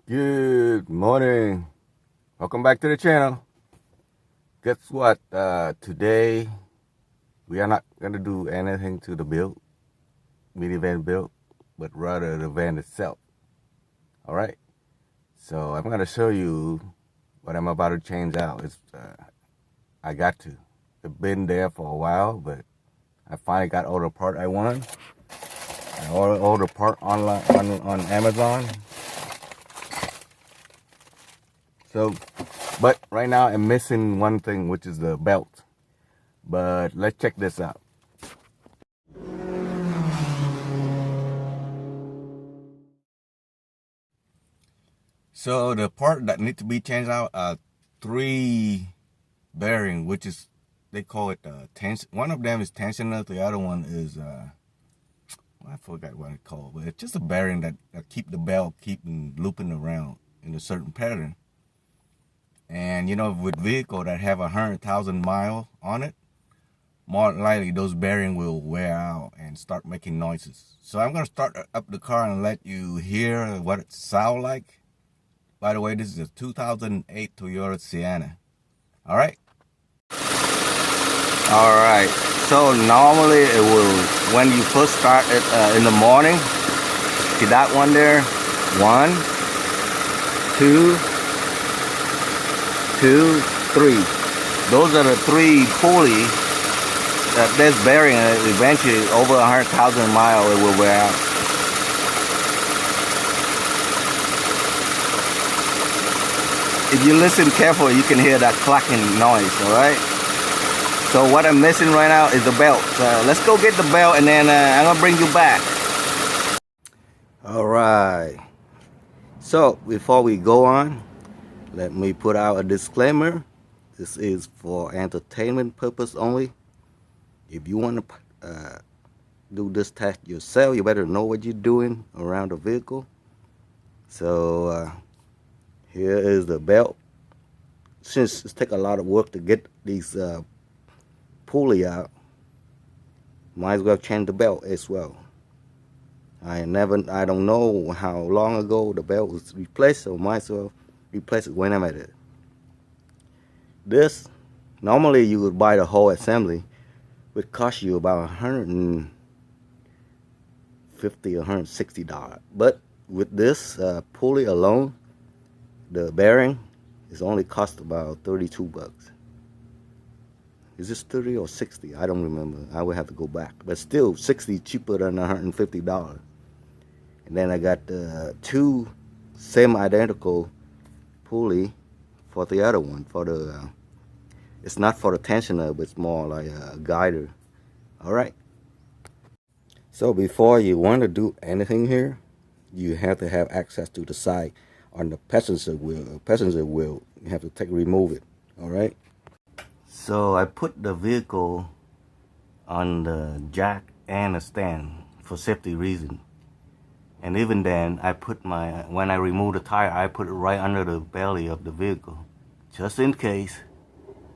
Good morning. Welcome back to the channel. Guess what? Today we are not going to do anything to the build, minivan build, but rather the van itself. Alright? So I'm going to show you what I'm about to change out. I got to. It's been there for a while, but I finally got all the part I wanted. I ordered all the part online on Amazon. So, but right now I'm missing one thing, which is the belt. But let's check this out. So the part that need to be changed out are 3 bearing, which is, they call it tension. One of them is tensioner, the other one is I forgot what it's called, but it's just a bearing that keep the belt looping around in a certain pattern. And you know, with vehicle that have 100,000 miles on it, more likely those bearings will wear out and start making noises. So I'm gonna start up the car and let you hear what it sounds like. By the way, this is a 2008 Toyota Sienna. All right. All right. So normally it will, when you first start it in the morning, see that one there, 1, 2, 2, 3. Those are the 3 pulley that this bearing. Eventually, over 100,000 miles, it will wear out. If you listen carefully, you can hear that clacking noise. All right. So what I'm missing right now is the belt. Let's go get the belt, and then I'm gonna bring you back. All right. So before we go on, let me put out a disclaimer. This is for entertainment purpose only. If you want to do this test yourself, you better know what you're doing around the vehicle. So here is the belt. Since it takes a lot of work to get these pulley out, might as well change the belt as well. I don't know how long ago the belt was replaced, so might as well replace it when I'm at it. This, normally you would buy the whole assembly, would cost you about $150 or $160. But with this pulley alone, the bearing is only cost about 32 bucks. Is this 30 or 60? I don't remember. I would have to go back. But still, 60 cheaper than $150. And then I got 2 same identical pulley for the other one. For the it's not for the tensioner, but it's more like a guider. All right. So before you want to do anything here, you have to have access to the side on the passenger wheel. You have to remove it. All right. So I put the vehicle on the jack and a stand for safety reason. And even then, I put when I remove the tire, I put it right under the belly of the vehicle. Just in case,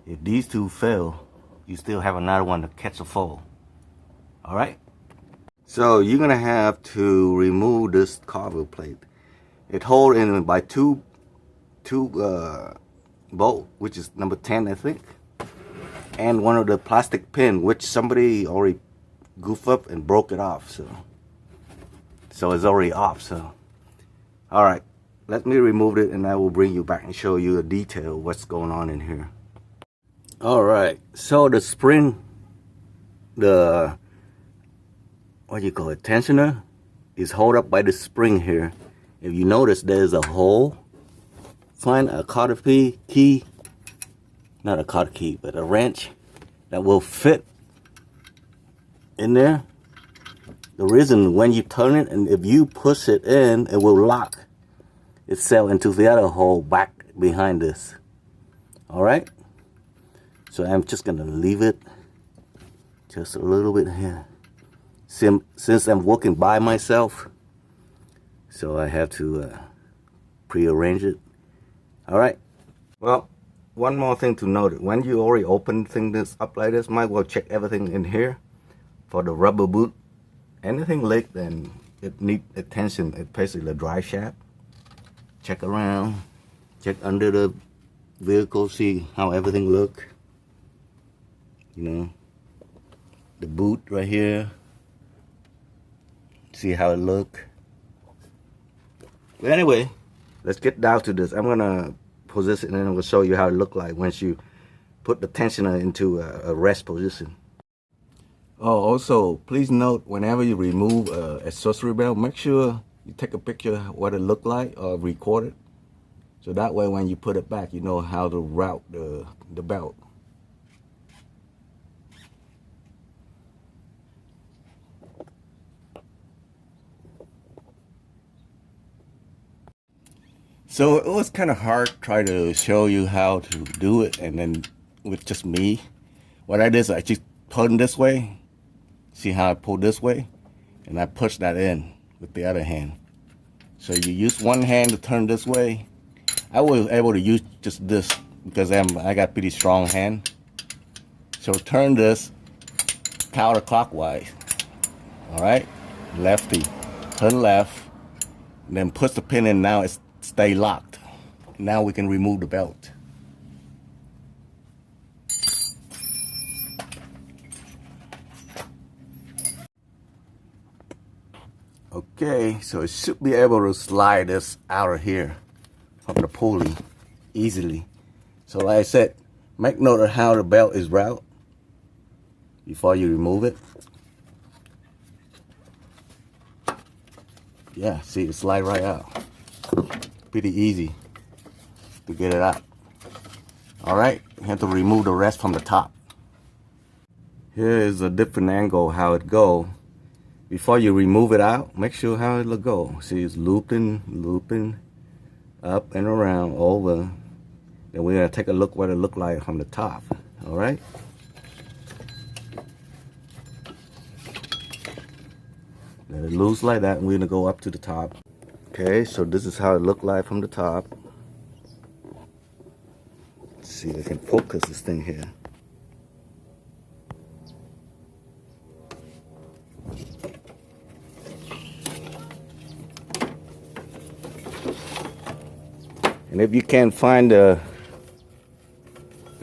if these 2 fail, you still have another one to catch a fall. All right? So you're gonna have to remove this cover plate. It holds in by two bolt, which is number 10, I think. And one of the plastic pin, which somebody already goofed up and broke it off, so it's already off. So all right, let me remove it and I will bring you back and show you a detail what's going on in here. All right, so the spring, the what do you call it, tensioner, is held up by the spring here. If you notice, there's a hole. Find a cotter key, not a cotter key, but a wrench that will fit in there. The reason, when you turn it, and if you push it in, it will lock itself into the other hole back behind this. All right. So I'm just gonna leave it just a little bit here. Since I'm working by myself, so I have to pre-arrange it. All right. Well, one more thing to note: when you already open this up like this, might well check everything in here for the rubber boot. Anything leaked, then it needs attention, especially the drive shaft. check around, check under the vehicle, see how everything look. You know, the boot right here, see how it look. But anyway, let's get down to this. I'm gonna position it and I'm gonna show you how it look like once you put the tensioner into a rest position. Oh, also, please note, whenever you remove accessory belt, make sure you take a picture of what it look like or record it. So that way when you put it back, you know how to route the belt. So it was kind of hard to try to show you how to do it, and then with just me, what I did is I just turn this way. See how I pull this way, and I push that in with the other hand. So you use one hand to turn this way. I was able to use just this because I got pretty strong hand. So turn this counterclockwise. All right, lefty, turn left, and then push the pin in. Now it's stay locked. Now we can remove the belt. Okay, so it should be able to slide this out of here from the pulley easily. So like I said, make note of how the belt is routed before you remove it. Yeah, see, it slide right out. Pretty easy to get it out. All right, you have to remove the rest from the top. Here is a different angle how it go. Before you remove it out, make sure how it'll go. See, it's looping up and around over. Then we're gonna take a look what it look like from the top. All right. Let it loose like that, and we're gonna go up to the top. Okay, so this is how it look like from the top. Let's see if I can focus this thing here. And if you can't find there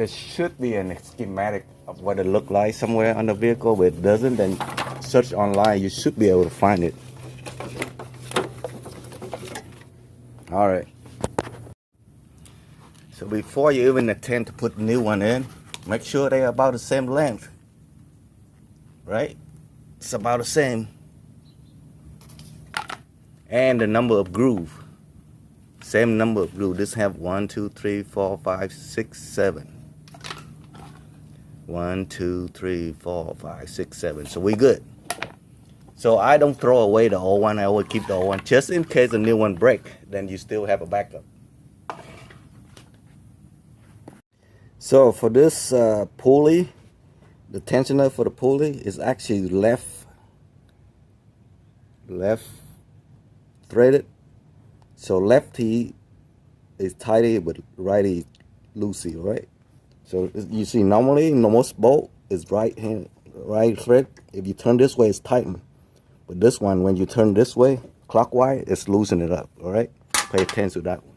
should be a schematic of what it look like somewhere on the vehicle, but it doesn't, then search online, you should be able to find it. All right. So before you even attempt to put the new one in, make sure they're about the same length. Right? It's about the same. And the number of groove. Same number of groove. This have 1, 2, 3, 4, 5, 6, 7. 1, 2, 3, 4, 5, 6, 7. So we good. So I don't throw away the old one. I always keep the old one just in case the new one break. Then you still have a backup. So for this pulley, the tensioner for the pulley is actually left threaded. So lefty is tighty, but righty loosey, right? So you see, normally most bolt is right thread. If you turn this way, it's tightened. But this one, when you turn this way, clockwise, it's loosening it up, all right? Pay attention to that one.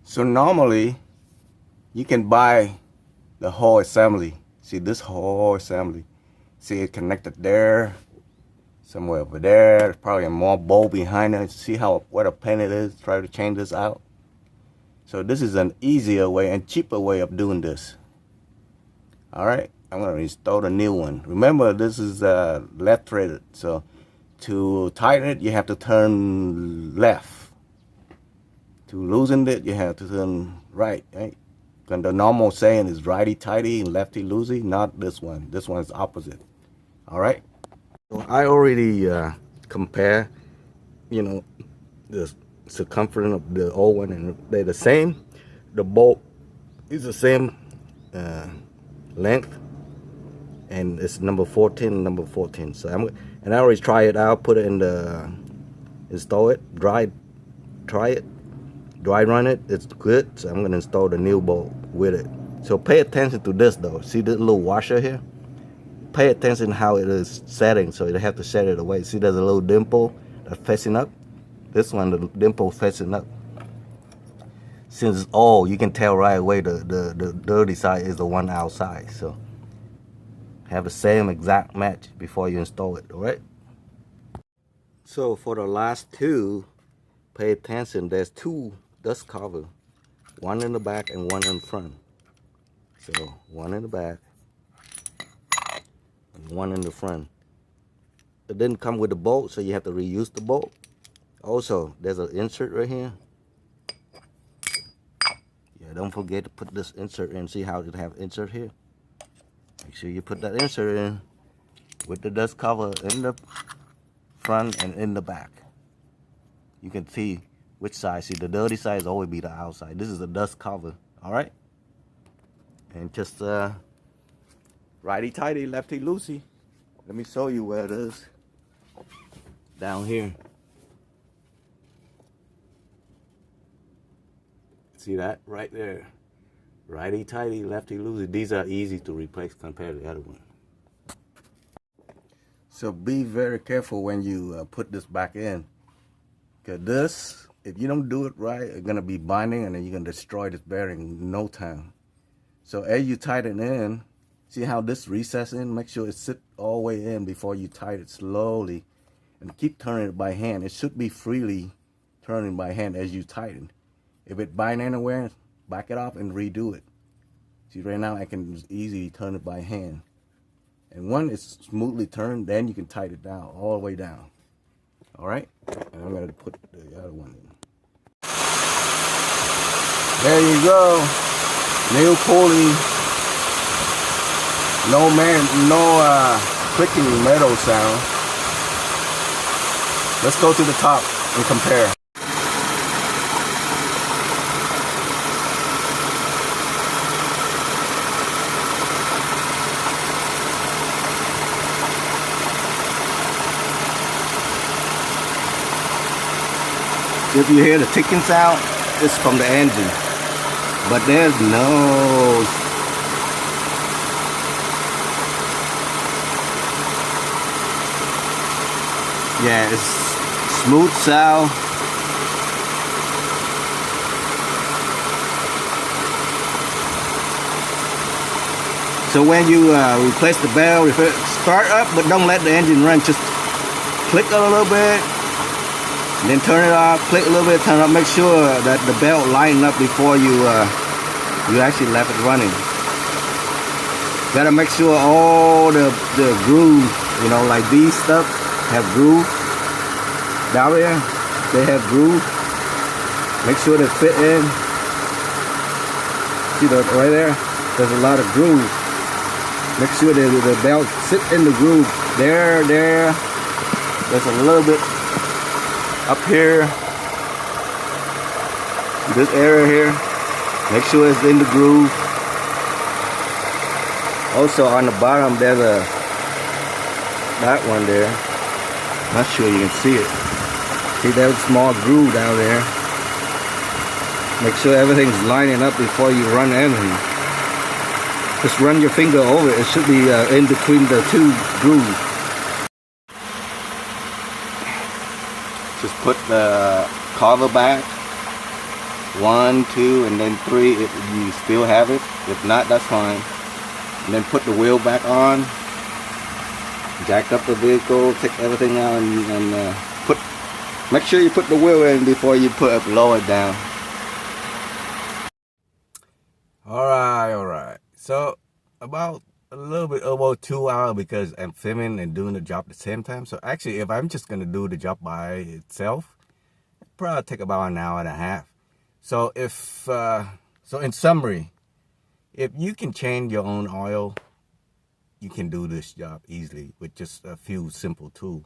So normally, you can buy the whole assembly. See this whole assembly. See it connected there, somewhere over there. Probably a more bolt behind it. See what a pain it is. Try to change this out. So this is an easier way and cheaper way of doing this. All right, I'm gonna install the new one. Remember, this is left threaded. So to tighten it, you have to turn left. To loosen it, you have to turn right. Right? And the normal saying is righty tighty and lefty loosey. Not this one. This one is opposite. All right. So I already compare, you know, the circumference of the old one, and they're the same. The bolt is the same length, and it's number 14, number 14. So I already try it out, put it in the, install it, try it, dry run it. It's good. So I'm gonna install the new bolt with it. So pay attention to this though. See this little washer here? Pay attention how it is setting. So you have to set it away. See, there's a little dimple that's facing up. This one, the dimple facing up. Since it's all, you can tell right away the dirty side is the one outside. So have the same exact match before you install it, all right? So for the last two, pay attention. There's two dust cover, one in the back and one in front. So one in the back and one in the front. It didn't come with the bolt, so you have to reuse the bolt. Also, there's an insert right here. Yeah, don't forget to put this insert in. See how it have insert here? Make sure you put that insert in with the dust cover in the front and in the back. You can see which side. See, the dirty side is always be the outside. This is the dust cover, all right? And just righty-tighty, lefty-loosey. Let me show you where it is. Down here. See that right there? Righty-tighty, lefty-loosey. These are easy to replace compared to the other one. So be very careful when you put this back in. Because this, if you don't do it right, it's going to be binding and then you're going to destroy this bearing in no time. So as you tighten in, see how this recess in? Make sure it sits all the way in before you tighten it slowly. And keep turning it by hand. It should be freely turning by hand as you tighten. If it bind anywhere, back it off and redo it. See, right now I can easily turn it by hand. And when it's smoothly turned, then you can tighten it down, all the way down. All right? And I'm going to put the other one in. There you go. New pulley. No clicking metal sound. Let's go to the top and compare. If you hear the ticking sound, it's from the engine. But there's no... Yeah, it's smooth sound. So when you replace the bell, start up, but don't let the engine run. Just click a little bit. Then turn it off, click a little bit, turn it up, make sure that the belt line up before you actually left it running. Gotta make sure all the grooves, you know, like these stuff have grooves. Down there, they have grooves. Make sure they fit in. See that right there? There's a lot of grooves. Make sure that the belt sit in the groove. There's a little bit up here, this area here, make sure it's in the groove. Also on the bottom there's that one there. Not sure you can see it. See that small groove down there. Make sure everything's lining up before you run everything. Just run your finger over it. It should be in between the two grooves. Just put the cover back, 1, 2, and then 3 if you still have it. If not, that's fine. And then put the wheel back on, jack up the vehicle, take everything out, and make sure you put the wheel in before you lower it down. All right. So about a little bit over 2 hours because I'm filming and doing the job at the same time. So actually, if I'm just gonna do the job by itself, it'll probably take about an hour and a half. So so in summary, if you can change your own oil, you can do this job easily with just a few simple tools.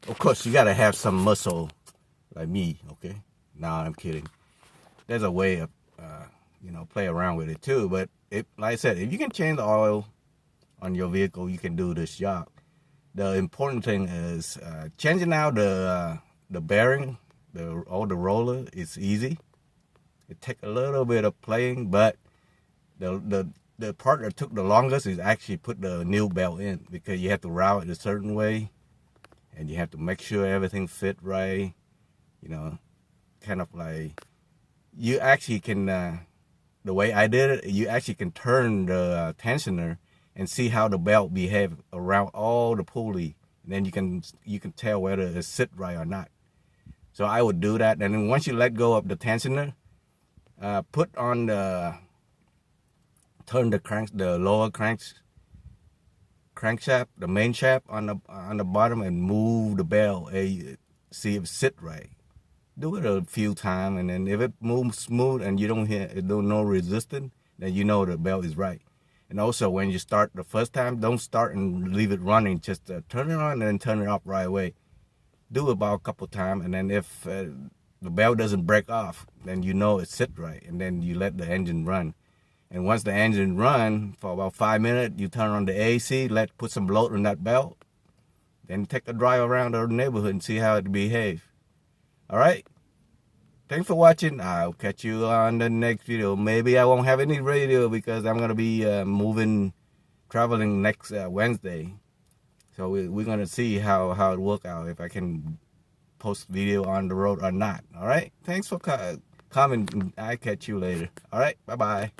Of course, you gotta have some muscle like me, okay? No, I'm kidding. There's a way of play around with it too. But like I said, if you can change the oil on your vehicle, you can do this job. The important thing is changing out the bearing, or the roller is easy. It takes a little bit of playing, but the part that took the longest is actually put the new belt in, because you have to route it a certain way and you have to make sure everything fit right. you know, kind of like you actually can, the way I did it, you actually can turn the tensioner and see how the belt behave around all the pulley. And then you can tell whether it sit right or not. So I would do that, and then once you let go of the tensioner, put on turn the lower crankshaft, the main shaft on the bottom, and move the belt. See if it sit right. Do it a few times, and then if it moves smooth and you don't hear no resistance, then you know the belt is right. And also, when you start the first time, don't start and leave it running. Just turn it on and then turn it off right away. Do it about a couple times, and then if the belt doesn't break off, then you know it sit right, and then you let the engine run. And once the engine run for about 5 minutes, you turn on the AC, put some load on that belt, then take a drive around the neighborhood and see how it behaves. All right? Thanks for watching. I'll catch you on the next video. Maybe I won't have any video because I'm going to be traveling next Wednesday. So we're going to see how it work out, if I can post video on the road or not. All right? Thanks for commenting. I'll catch you later. All right? Bye-bye.